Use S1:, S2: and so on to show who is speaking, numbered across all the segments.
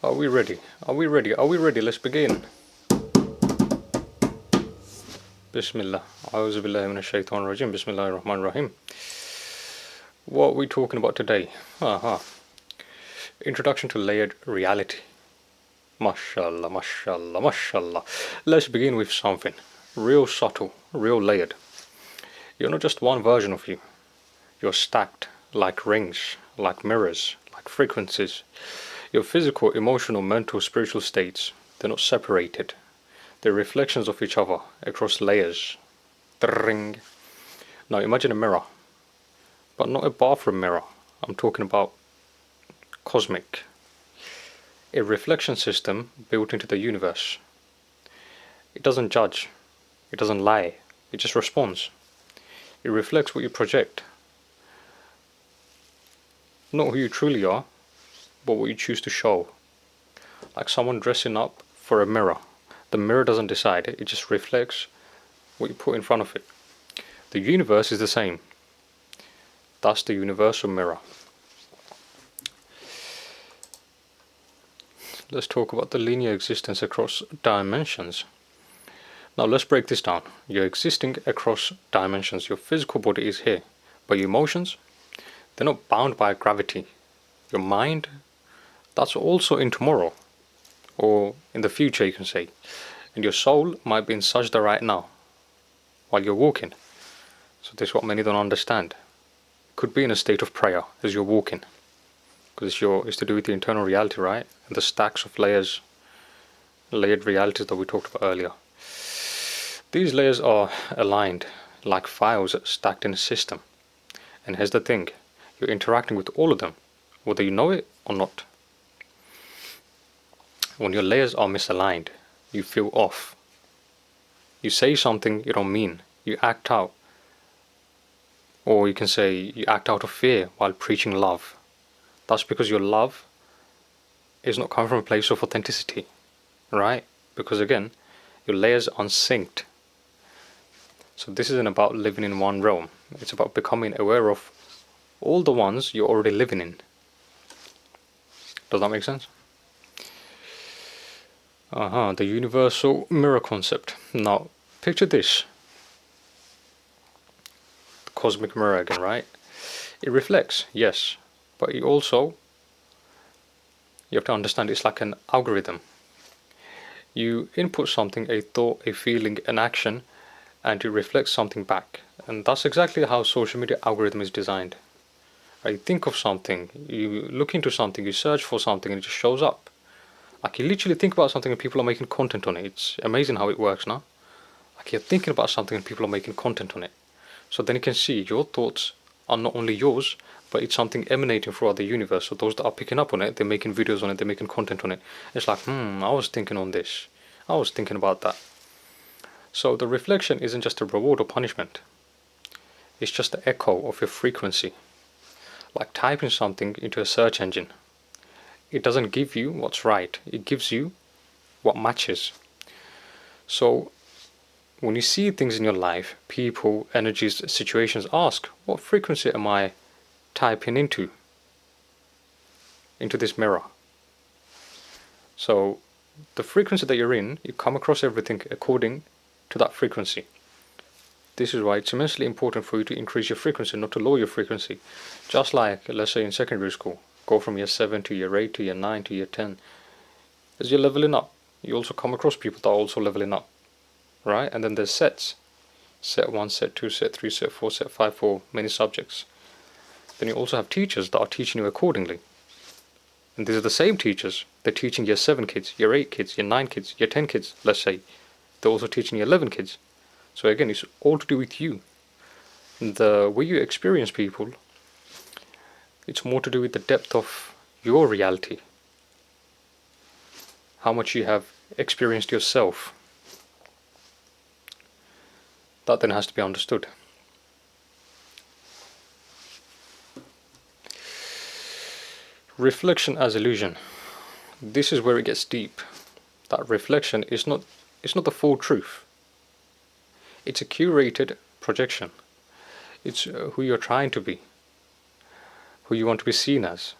S1: Are we ready? Are we ready? Are we ready? Let's begin. Bismillah. A'udhu billahi minash shaitanir rajim. Bismillahir rahmanir rahim. What are we talking about today? Introduction to layered reality. Mashallah, mashallah, mashallah. Let's begin with something real subtle, real layered. You're not just one version of you. You're stacked like rings, like mirrors, like frequencies. Your physical, emotional, mental, spiritual states, they're not separated. They're reflections of each other across layers. Ring. Now imagine a mirror, but not a bathroom mirror. I'm talking about cosmic. A reflection system built into the universe. It doesn't judge. It doesn't lie. It just responds. It reflects what you project. Not who you truly are, but what you choose to show. Like someone dressing up for a mirror. The mirror doesn't decide, it just reflects what you put in front of it. The universe is the same. That's the universal mirror. Let's talk about the linear existence across dimensions. Now let's break this down. You're existing across dimensions. Your physical body is here, but your emotions, they're not bound by gravity. Your mind, that's also in tomorrow, or in the future you can say. And your soul might be in sajda right now, while you're walking. So this is what many don't understand. Could be in a state of prayer as you're walking, because it's to do with the internal reality, right? And the stacks of layered realities that we talked about earlier. These layers are aligned like files stacked in a system. And here's the thing, you're interacting with all of them, whether you know it or not. When your layers are misaligned, you feel off. You say something you don't mean. You act out. Or you can say you act out of fear while preaching love. That's because your love is not coming from a place of authenticity, right? Because again, your layers are unsynced. So this isn't about living in one realm. It's about becoming aware of all the ones you're already living in. Does that make sense? The universal mirror concept. Now, picture this. The cosmic mirror again, right? It reflects, yes, but it also, you have to understand, it's like an algorithm. You input something, a thought, a feeling, an action, and it reflects something back. And that's exactly how social media algorithm is designed. Right? You think of something, you look into something, you search for something, and it just shows up. Like you literally think about something and people are making content on it. It's amazing how it works now. Like you're thinking about something and people are making content on it. So then you can see your thoughts are not only yours, but it's something emanating throughout the universe. So those that are picking up on it, they're making videos on it, they're making content on it. It's like, I was thinking on this. I was thinking about that. So the reflection isn't just a reward or punishment. It's just the echo of your frequency. Like typing something into a search engine. It doesn't give you what's right. It gives you what matches. So when you see things in your life, people, energies, situations, ask, what frequency am I typing into this mirror? So the frequency that you're in, you come across everything according to that frequency. This is why it's immensely important for you to increase your frequency, not to lower your frequency. Just like, let's say in secondary school, go from year 7 to year 8 to year 9 to year 10. As you're leveling up, you also come across people that are also leveling up, right? And then there's sets. Set 1, set 2, set 3, set 4, set 5 for many subjects. Then you also have teachers that are teaching you accordingly. And these are the same teachers. They're teaching year 7 kids, year 8 kids, year 9 kids, year 10 kids, let's say. They're also teaching year 11 kids. So again, it's all to do with you. The way you experience people, it's more to do with the depth of your reality. How much you have experienced yourself. That then has to be understood. Reflection as illusion. This is where it gets deep. That reflection is not the full truth. It's a curated projection. It's who you're trying to be, who you want to be seen as.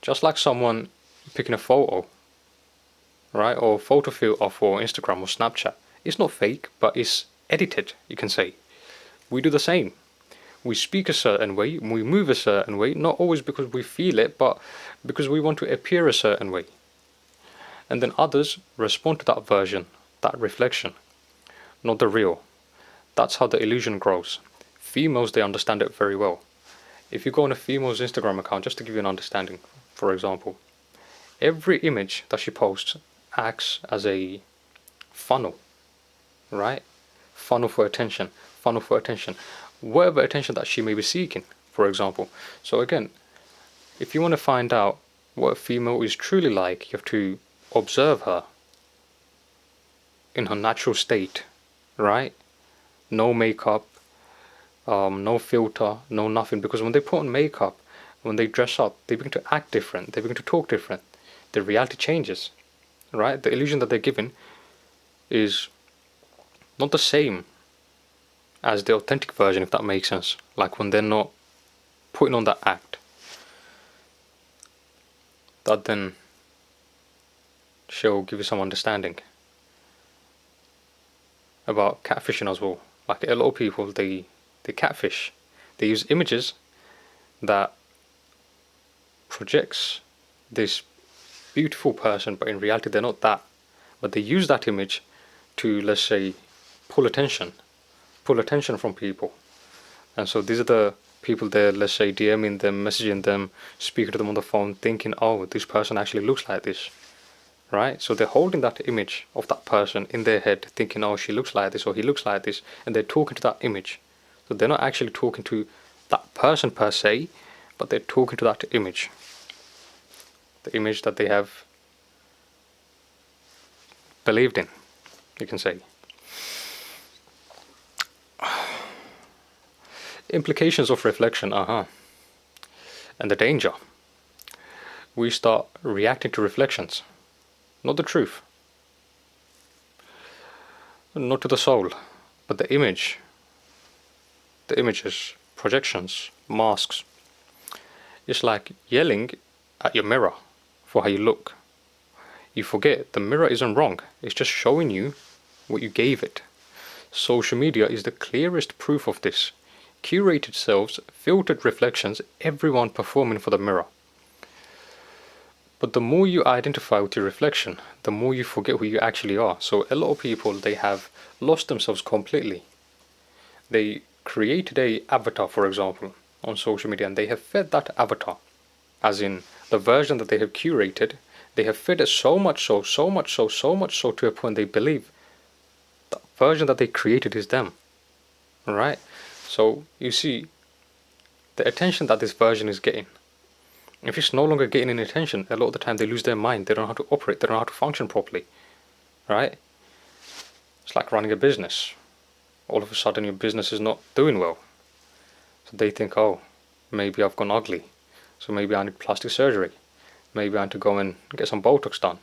S1: Just like someone picking a photo right? Or photo filter for Instagram or Snapchat. It's not fake, but it's edited, you can say. We do the same. We speak a certain way, we move a certain way, not always because we feel it, but because we want to appear a certain way. And then others respond to that version, that reflection, not the real. That's how the illusion grows. Females, they understand it very well. If you go on a female's Instagram account, just to give you an understanding, for example, every image that she posts acts as a funnel, right? Funnel for attention, funnel for attention. Whatever attention that she may be seeking, for example. So again, if you want to find out what a female is truly like, you have to observe her in her natural state, right? No makeup, no filter, no nothing. Because when they put on makeup, when they dress up, they begin to act different, they begin to talk different. The reality changes, right? The illusion that they're given is not the same as the authentic version, if that makes sense. Like when they're not putting on that act. That then she'll give you some understanding about catfishing as well. Like a lot of people, they catfish. They use images that projects this beautiful person, but in reality they're not that. But they use that image to, let's say, pull attention from people. And so these are the people there, let's say, DMing them, messaging them, speaking to them on the phone, thinking, oh, this person actually looks like this, right? So they're holding that image of that person in their head, thinking, oh, she looks like this or he looks like this, and they're talking to that image. So they're not actually talking to that person per se, but they're talking to that image. The image that they have believed in, you can say. Implications of reflection, and the danger. We start reacting to reflections, not the truth, not to the soul, but the image, the images, projections, masks. It's like yelling at your mirror for how you look. You forget the mirror isn't wrong, it's just showing you what you gave it. Social media is the clearest proof of this. Curated selves, filtered reflections, everyone performing for the mirror. But the more you identify with your reflection, the more you forget who you actually are. So a lot of people, they have lost themselves completely. They created a avatar, for example, on social media, and they have fed that avatar, as in the version that they have curated, they have fed it so much so to a point they believe the version that they created is them. Alright? So you see the attention that this version is getting. If it's no longer getting any attention, a lot of the time they lose their mind. They don't know how to operate. They don't know how to function properly. Right? It's like running a business. All of a sudden your business is not doing well. So they think, oh, maybe I've gone ugly. So maybe I need plastic surgery. Maybe I need to go and get some Botox done.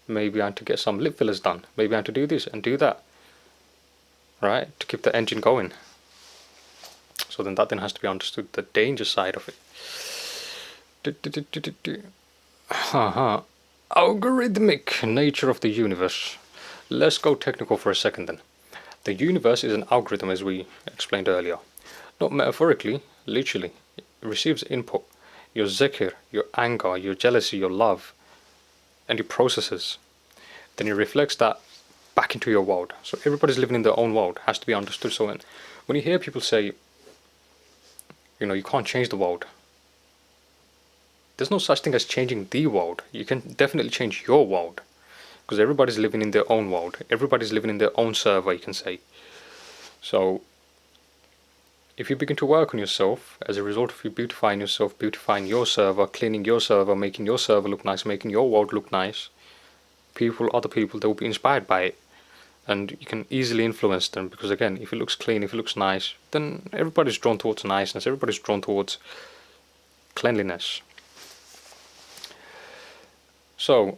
S1: Maybe I need to get some lip fillers done. Maybe I need to do this and do that. Right? To keep the engine going. So then that then has to be understood, the danger side of it. Algorithmic nature of the universe. Let's go technical for a second then. The universe is an algorithm, as we explained earlier. Not metaphorically, literally. It receives input. Your zikr, your anger, your jealousy, your love, and it processes. Then it reflects that back into your world. So everybody's living in their own world, has to be understood. So when you hear people say, you can't change the world, there's no such thing as changing the world. You can definitely change your world, because everybody's living in their own world. Everybody's living in their own server, you can say. So if you begin to work on yourself, as a result of you beautifying yourself, beautifying your server, cleaning your server, making your server look nice, making your world look nice, other people, they will be inspired by it. And you can easily influence them, because again, if it looks clean, if it looks nice, then everybody's drawn towards niceness, everybody's drawn towards cleanliness. So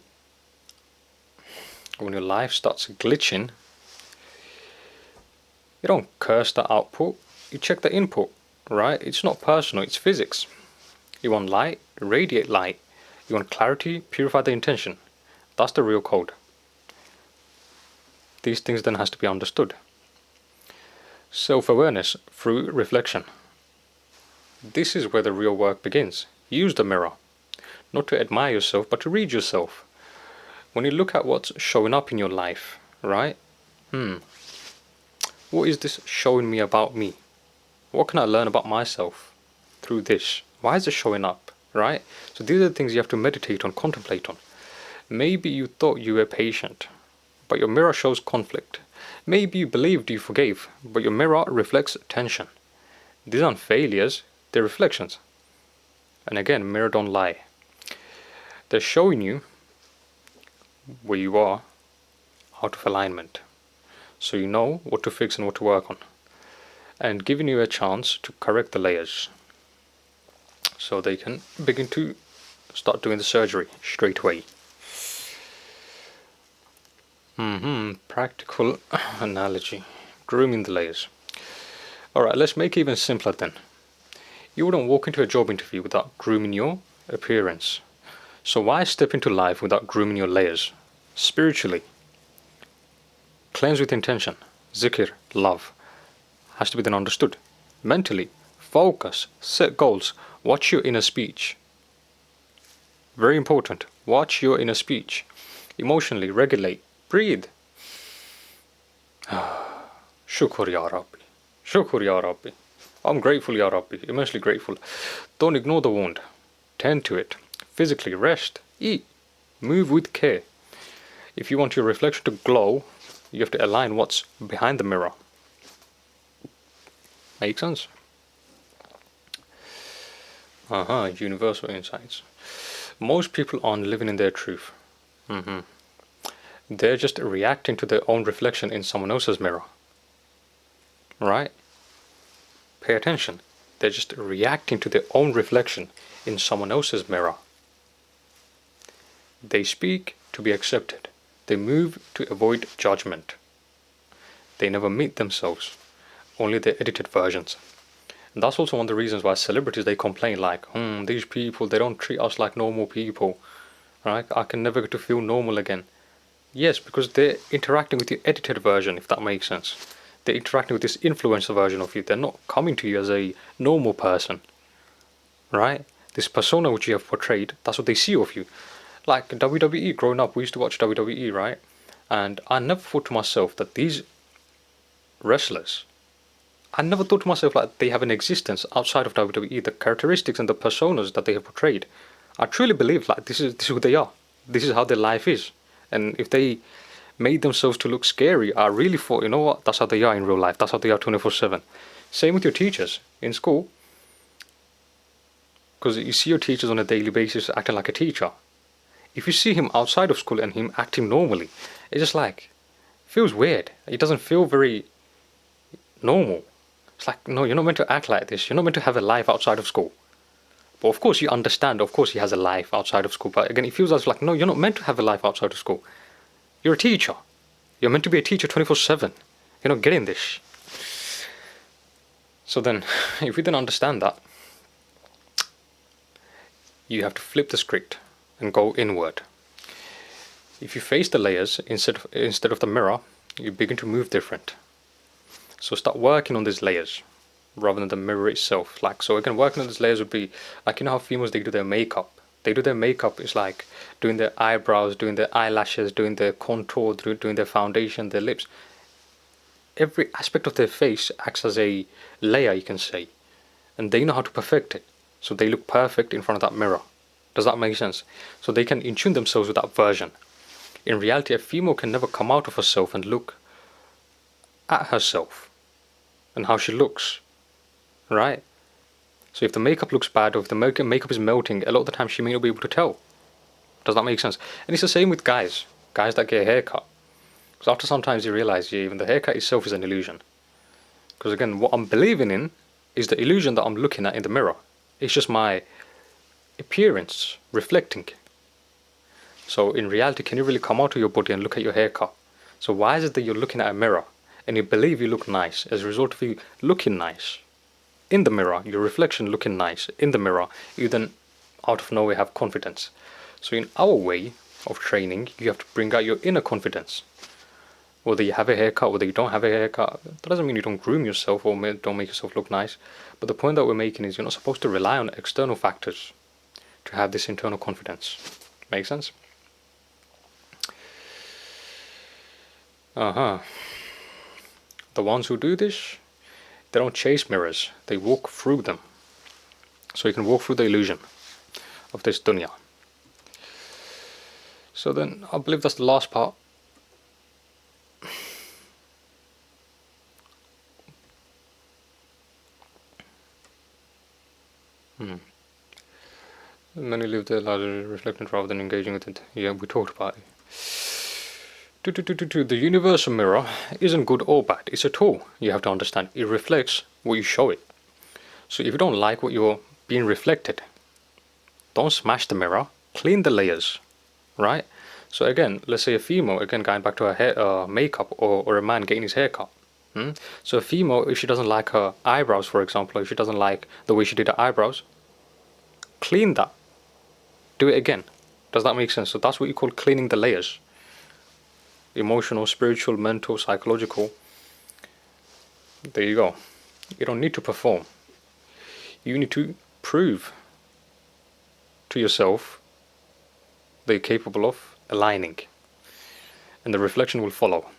S1: when your life starts glitching, you don't curse the output, you check the input, right? It's not personal, it's physics. You want light, radiate light. You want clarity, purify the intention. That's the real code. These things then has to be understood. Self-awareness through reflection. This is where the real work begins. Use the mirror. Not to admire yourself, but to read yourself. When you look at what's showing up in your life, right? What is this showing me about me? What can I learn about myself through this? Why is it showing up, right? So these are the things you have to meditate on, contemplate on. Maybe you thought you were patient, but your mirror shows conflict. Maybe you believed you forgave, but your mirror reflects tension. These aren't failures, they're reflections. And again, mirror don't lie. They're showing you where you are out of alignment, so you know what to fix and what to work on, and giving you a chance to correct the layers so they can begin to start doing the surgery straight away. Practical analogy. Grooming the layers. Alright, let's make it even simpler then. You wouldn't walk into a job interview without grooming your appearance. So why step into life without grooming your layers? Spiritually, cleanse with intention. Zikr, love, has to be then understood. Mentally, focus, set goals, watch your inner speech. Very important. Watch your inner speech. Emotionally, regulate, breathe. Shukr ya Rabbi. Shukr ya Rabbi. I'm grateful ya Rabbi, immensely grateful. Don't ignore the wound. Tend to it. Physically, rest, eat, move with care. If you want your reflection to glow, you have to align what's behind the mirror. Make sense? Universal insights. Most people aren't living in their truth. They're just reacting to their own reflection in someone else's mirror. Right? Pay attention. They're just reacting to their own reflection in someone else's mirror. They speak to be accepted. They move to avoid judgment. They never meet themselves, only their edited versions. And that's also one of the reasons why celebrities, they complain like, these people, they don't treat us like normal people. Right? I can never get to feel normal again. Yes, because they're interacting with your edited version, if that makes sense. They're interacting with this influencer version of you. They're not coming to you as a normal person. Right? This persona which you have portrayed, that's what they see of you. Like WWE, growing up, we used to watch WWE, right? And I never thought to myself that these wrestlers, I never thought to myself like they have an existence outside of WWE. The characteristics and the personas that they have portrayed, I truly believe like this is who they are. This is how their life is. And if they made themselves to look scary, I really thought, you know what, that's how they are in real life. That's how they are 24/7. Same with your teachers in school. Because you see your teachers on a daily basis acting like a teacher. If you see him outside of school and him acting normally, it's just like, feels weird. It doesn't feel very normal. It's like, no, you're not meant to act like this. You're not meant to have a life outside of school. But of course you understand, of course he has a life outside of school. But again, it feels as like, no, you're not meant to have a life outside of school. You're a teacher. You're meant to be a teacher 24/7. You're not getting this. So then, if we then understand that, you have to flip the script and go inward. If you face the layers instead of the mirror, you begin to move different. So start working on these layers rather than the mirror itself. Like, so again, working on these layers would be like, you know how females, they do their makeup. They do their makeup, it's like doing their eyebrows, doing their eyelashes, doing their contour, doing their foundation, their lips. Every aspect of their face acts as a layer, you can say. And they know how to perfect it. So they look perfect in front of that mirror. Does that make sense? So they can in-tune themselves with that version. In reality, a female can never come out of herself and look at herself and how she looks. Right? So if the makeup looks bad, or if the makeup is melting, a lot of the time she may not be able to tell. Does that make sense? And it's the same with guys. Guys that get a haircut. Because after sometimes you realize, yeah, even the haircut itself is an illusion. Because again, what I'm believing in is the illusion that I'm looking at in the mirror. It's just my appearance reflecting. So in reality, can you really come out of your body and look at your haircut? So why is it that you're looking at a mirror and you believe you look nice as a result of you looking nice in the mirror, your reflection looking nice in the mirror, you then out of nowhere have confidence. So in our way of training, you have to bring out your inner confidence. Whether you have a haircut, whether you don't have a haircut, that doesn't mean you don't groom yourself or don't make yourself look nice. But the point that we're making is you're not supposed to rely on external factors to have this internal confidence. Make sense? The ones who do this, they don't chase mirrors, they walk through them. So you can walk through the illusion of this dunya. So then, I believe that's the last part. Many live their lives reflecting rather than engaging with it. Yeah, we talked about it. The universal mirror isn't good or bad. It's a tool. You have to understand. It reflects what you show it. So if you don't like what you're being reflected, don't smash the mirror. Clean the layers, right? So again, let's say a female, again going back to her hair, makeup, or a man getting his hair cut. So a female, if she doesn't like her eyebrows, for example, or if she doesn't like the way she did her eyebrows, clean that. Do it again. Does that make sense? So that's what you call cleaning the layers. Emotional, spiritual, mental, psychological. There you go. You don't need to perform. You need to prove to yourself that you're capable of aligning. And the reflection will follow.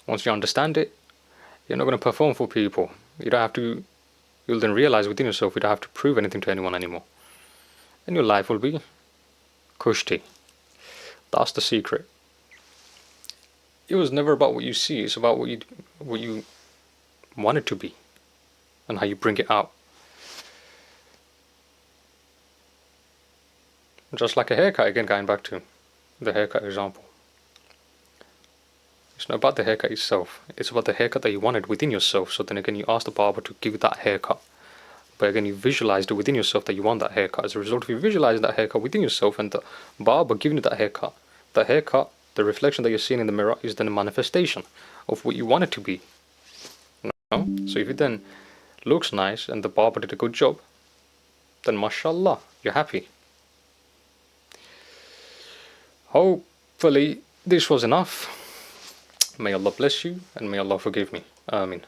S1: Once you understand it, you're not going to perform for people. You don't have to. You'll then realize within yourself you don't have to prove anything to anyone anymore. And your life will be kushti. That's the secret. It was never about what you see, it's about what you want it to be and how you bring it out. Just like a haircut, again going back to the haircut example. It's not about the haircut itself, it's about the haircut that you wanted within yourself. So then again you ask the barber to give you that haircut. But again, you visualized it within yourself that you want that haircut. As a result of you visualizing that haircut within yourself and the barber giving you that haircut, the reflection that you're seeing in the mirror is then a manifestation of what you want it to be. You know? So if it then looks nice and the barber did a good job, then mashallah, you're happy. Hopefully this was enough. May Allah bless you and may Allah forgive me. Ameen.